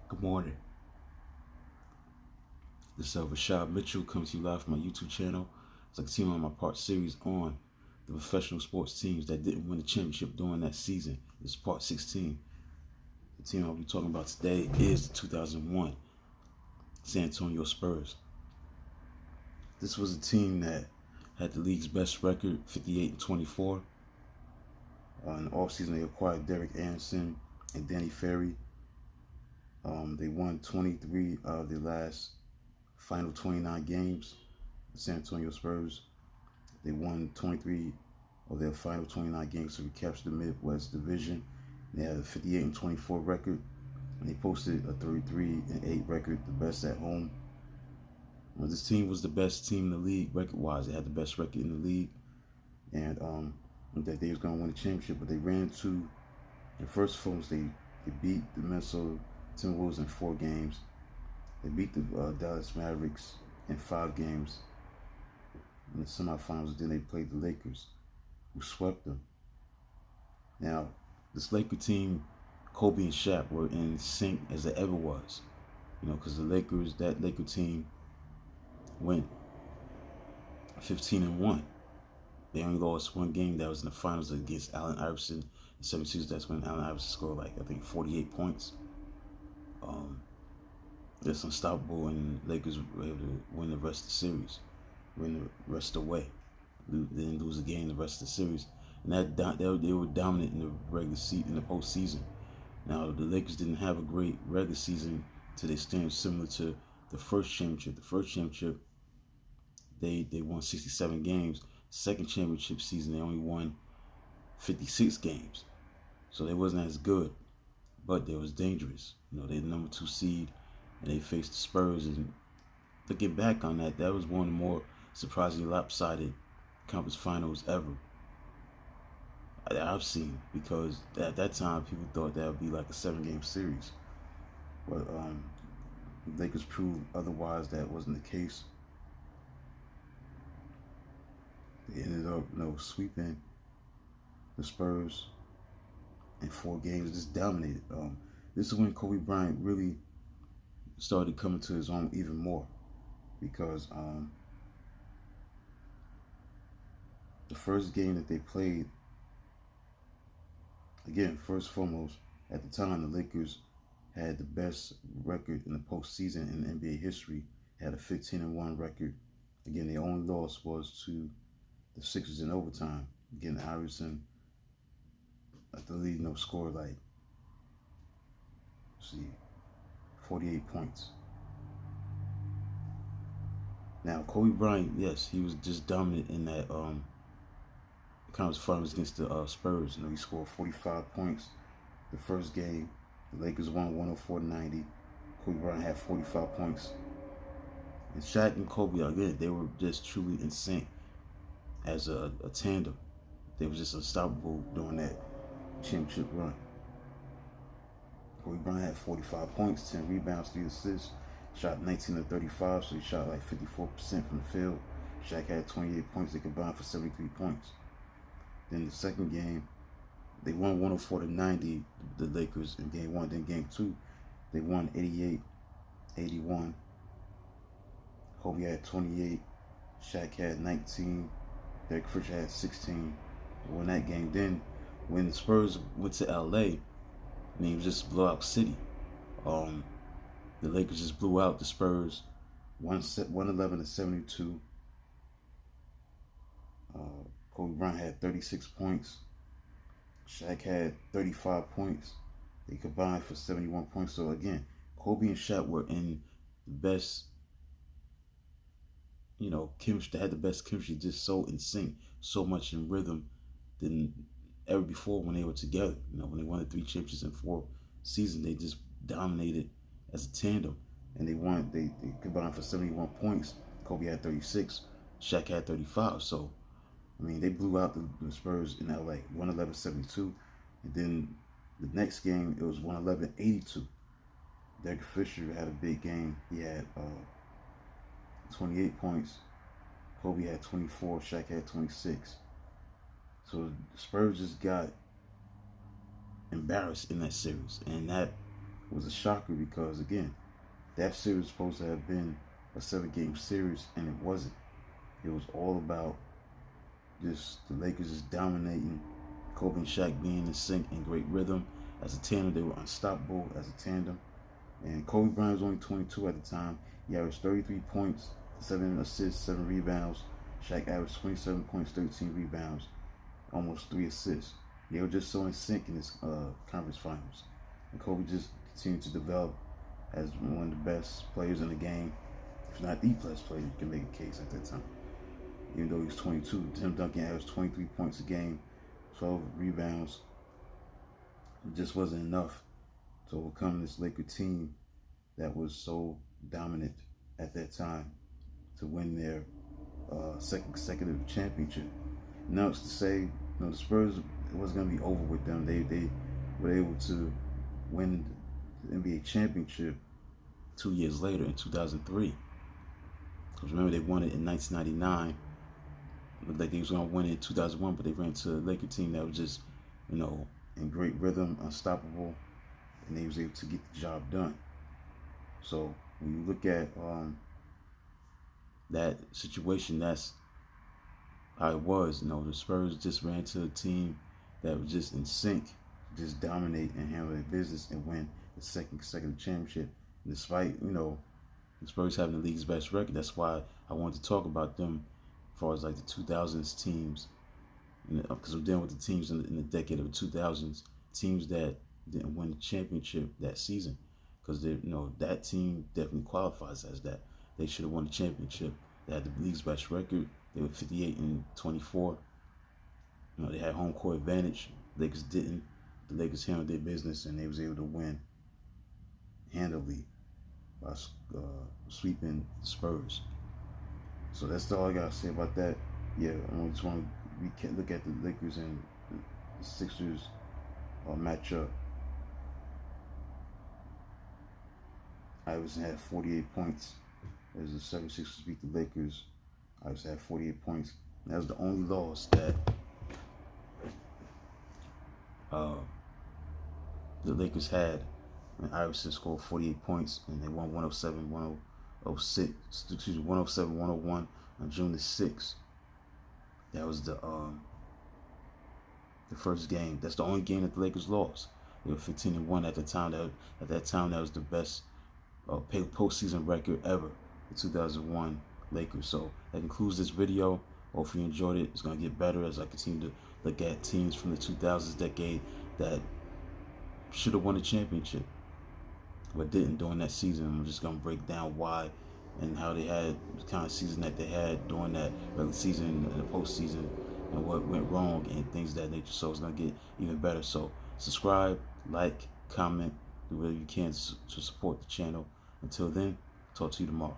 Good morning. This is Rashad Mitchell coming to you live from my YouTube channel. It's like a team on my part series on the professional sports teams that didn't win the championship during that season. This is part 16. The team I'll be talking about today is the 2001 San Antonio Spurs. This was a team that had the league's best record, 58-24. In the offseason, they acquired Derek Anderson and Danny Ferry. They won 23 of the last final 29 games. The San Antonio Spurs, they won 23 of their final 29 games to recapture the Midwest Division. They had a 58-24 record, and they posted a 33-8 record, the best at home. This team was the best team in the league record-wise. They had the best record in the league, and that they was going to win the championship. But they ran into the first folks. They beat the Minnesota Timberwolves in 4 games. They beat the Dallas Mavericks in 5 games in the semifinals. Then they played the Lakers, who swept them. Now, this Laker team, Kobe and Shaq were in sync as they ever was. Because that Laker team went 15-1. They only lost 1 game that was in the finals against Allen Iverson in 72. That's when Allen Iverson scored 48 points. That's unstoppable, and Lakers were able to win the rest of the series, win the rest of the way. They didn't lose a game the rest of the series, and they were dominant in the regular season, in the postseason. Now the Lakers didn't have a great regular season to their standards, similar to the first championship. The first championship, they won 67 games. Second championship season, they only won 56 games, so they wasn't as good, but they was dangerous. They're the number 2 seed. And they faced the Spurs, and looking back on that, that was one of the more surprisingly lopsided conference finals ever that I've seen, because at that time people thought that would be like a 7-game series. But the Lakers proved otherwise. That wasn't the case. They ended up, sweeping the Spurs in 4 games, just dominated. This is when Kobe Bryant really started coming to his own even more, because the first game that they played, again, first foremost, at the time the Lakers had the best record in the postseason in NBA history, had a 15-1 record. Again, their only loss was to the Sixers in overtime. Again, Iverson, I believe, scored 48 points. Now, Kobe Bryant, yes, he was just dominant in that conference finals against the Spurs. He scored 45 points the first game. The Lakers won 104-90. Kobe Bryant had 45 points. And Shaq and Kobe, again, they were just truly in sync as a tandem. They were just unstoppable during that championship run. Kobe Bryant had 45 points, 10 rebounds, 3 assists, shot 19 of 35, so he shot 54% from the field. Shaq had 28 points. They combined for 73 points. Then the second game, they won 104-90, the Lakers, in game 1. Then game 2, they won 88-81. Kobe had 28, Shaq had 19, Derek Fisher had 16. They won that game. Then when the Spurs went to LA, it was just blowout city. The Lakers just blew out the Spurs, 111-72. Kobe Bryant had 36 points. Shaq had 35 points. They combined for 71 points. So again, Kobe and Shaq were in the best, chemistry. They had the best chemistry, just so in sync, so much in rhythm than ever before when they were together. When they won the 3 championships in 4 seasons, they just dominated as a tandem, and they combined for 71 points. Kobe had 36, Shaq had 35. So they blew out the Spurs in LA, 111-72. And then the next game, it was 111-82. Derek Fisher had a big game. He had 28 points. Kobe had 24, Shaq had 26. So the Spurs just got embarrassed in that series, and that was a shocker because, again, that series was supposed to have been a 7-game series, and it wasn't. It was all about just the Lakers just dominating, Kobe and Shaq being in sync in great rhythm. As a tandem, they were unstoppable as a tandem. And Kobe Bryant was only 22 at the time. He averaged 33 points, 7 assists, 7 rebounds. Shaq averaged 27 points, 13 rebounds, almost 3 assists. They were just so in sync in this conference finals. And Kobe just continued to develop as one of the best players in the game, if not the best player. You can make a case at that time. Even though he was 22, Tim Duncan averaged 23 points a game, 12 rebounds. It just wasn't enough to overcome this Laker team that was so dominant at that time to win their second consecutive championship. Now it's to say, the Spurs, it was going to be over with them. They were able to win the NBA championship 2 years later in 2003. Because remember, they won it in 1999. It looked like they was going to win it in 2001, but they ran into a Laker team that was just, in great rhythm, unstoppable, and they was able to get the job done. So when you look at that situation, that's how it was. The Spurs just ran to a team that was just in sync, just dominate and handle their business and win the second consecutive championship. And despite, the Spurs having the league's best record, that's why I wanted to talk about them as far as like the 2000s teams. Because I'm dealing with the teams in the decade of the 2000s, teams that didn't win the championship that season. Because that team definitely qualifies as that. They should have won the championship. They had the league's best record. They were 58-24. They had home court advantage. Lakers didn't. The Lakers handled their business, and they was able to win handily by sweeping the Spurs. So that's all I gotta say about that. Yeah, I just want to look at the Lakers and the Sixers matchup. Iverson had 48 points as the 76ers beat the Lakers. Iverson had 48 points. And that was the only loss that the Lakers had when Iverson scored 48 points, and they won 107-101 on June the 6th. That was the first game. That's the only game that the Lakers lost. They were 15-1 at the time. At that time, that was the best postseason record ever. The 2001 Lakers. So that concludes this video. Hope you enjoyed it. It's gonna get better as I continue to look at teams from the 2000s decade that should have won the championship but didn't during that season. I'm just gonna break down why and how they had the kind of season that they had during that regular season and the postseason, and what went wrong and things of that nature. So it's gonna get even better. So subscribe, like, comment, do whatever you can to support the channel. Until then, talk to you tomorrow.